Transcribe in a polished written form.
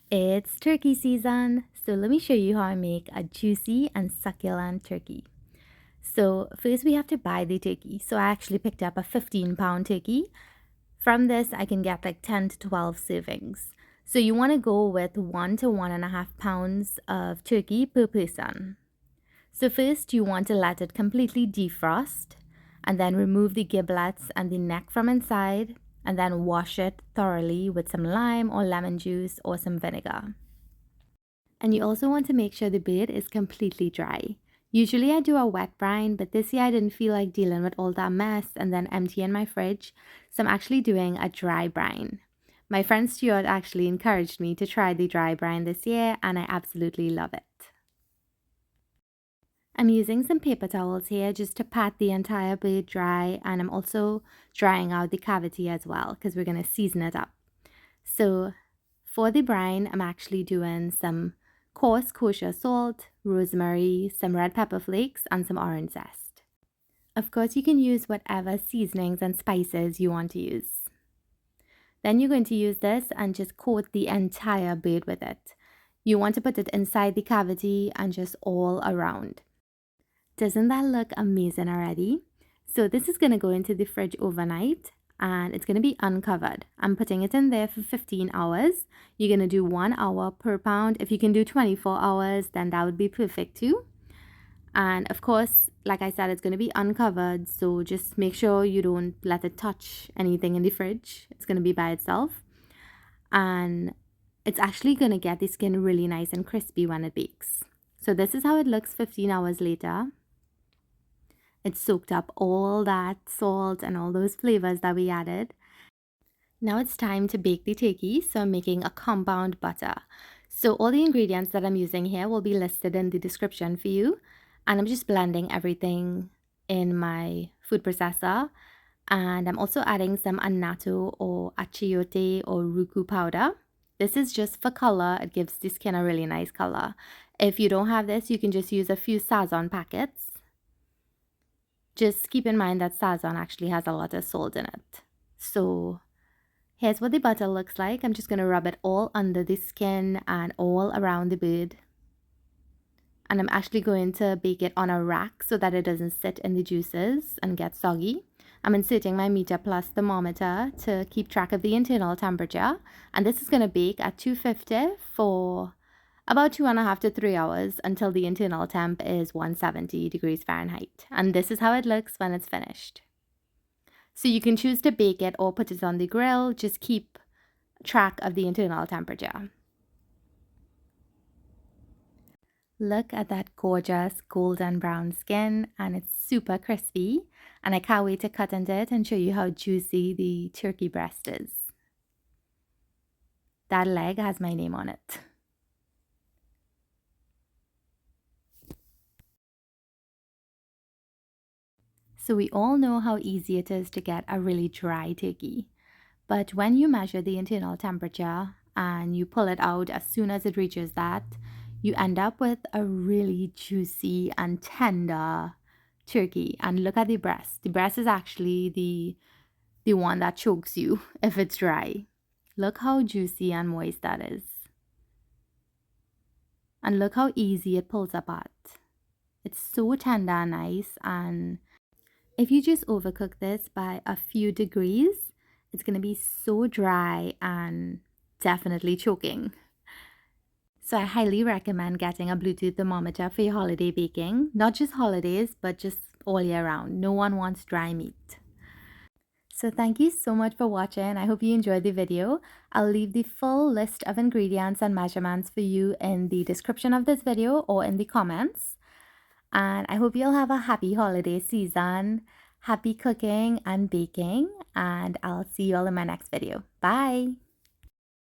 It's turkey season, so let me show you how I make a juicy and succulent turkey. So first we have to buy the turkey. So I actually picked up a 15-pound turkey. From this, I can get like 10 to 12 servings. So you want to go with 1 to 1.5 pounds of turkey per person. So first you want to let it completely defrost and then remove the giblets and the neck from inside, and then wash it thoroughly with some lime or lemon juice or some vinegar. And you also want to make sure the bird is completely dry. Usually I do a wet brine, but this year I didn't feel like dealing with all that mess and then emptying my fridge, so I'm actually doing a dry brine. My friend Stuart actually encouraged me to try the dry brine this year, and I absolutely love it. I'm using some paper towels here just to pat the entire bird dry, and I'm also drying out the cavity as well because we're going to season it up. So for the brine, I'm actually doing some coarse kosher salt, rosemary, some red pepper flakes, and some orange zest. Of course, you can use whatever seasonings and spices you want to use. Then you're going to use this and just coat the entire bird with it. You want to put it inside the cavity and just all around. Doesn't that look amazing already? So this is going to go into the fridge overnight and it's going to be uncovered. I'm putting it in there for 15 hours. You're going to do 1 hour per pound. If you can do 24 hours, then that would be perfect too. And of course, like I said, it's going to be uncovered. So just make sure you don't let it touch anything in the fridge. It's going to be by itself. And it's actually going to get the skin really nice and crispy when it bakes. So this is how it looks 15 hours later. It soaked up all that salt and all those flavors that we added. Now it's time to bake the turkey, so I'm making a compound butter. So all the ingredients that I'm using here will be listed in the description for you. And I'm just blending everything in my food processor. And I'm also adding some annatto or achiote or roucou powder. This is just for color. It gives the skin a really nice color. If you don't have this, you can just use a few sazon packets. Just keep in mind that sazon actually has a lot of salt in it. So here's what the butter looks like. I'm just going to rub it all under the skin and all around the bird. And I'm actually going to bake it on a rack so that it doesn't sit in the juices and get soggy. I'm inserting my meter plus thermometer to keep track of the internal temperature. And this is going to bake at 250 for about 2.5 to 3 hours until the internal temp is 170 degrees Fahrenheit. And this is how it looks when it's finished. So you can choose to bake it or put it on the grill. Just keep track of the internal temperature. Look at that gorgeous golden brown skin, and it's super crispy. And I can't wait to cut into it and show you how juicy the turkey breast is. That leg has my name on it. So we all know how easy it is to get a really dry turkey. But when you measure the internal temperature and you pull it out as soon as it reaches that, you end up with a really juicy and tender turkey. And look at the breast. The breast is actually the one that chokes you if it's dry. Look how juicy and moist that is. And look how easy it pulls apart. It's so tender and nice, and if you just overcook this by a few degrees, it's going to be so dry and definitely choking. So I highly recommend getting a Bluetooth thermometer for your holiday baking. Not just holidays, but just all year round. No one wants dry meat. So thank you so much for watching. I hope you enjoyed the video. I'll leave the full list of ingredients and measurements for you in the description of this video or in the comments. And I hope you'll have a happy holiday season, happy cooking and baking, and I'll see you all in my next video. Bye!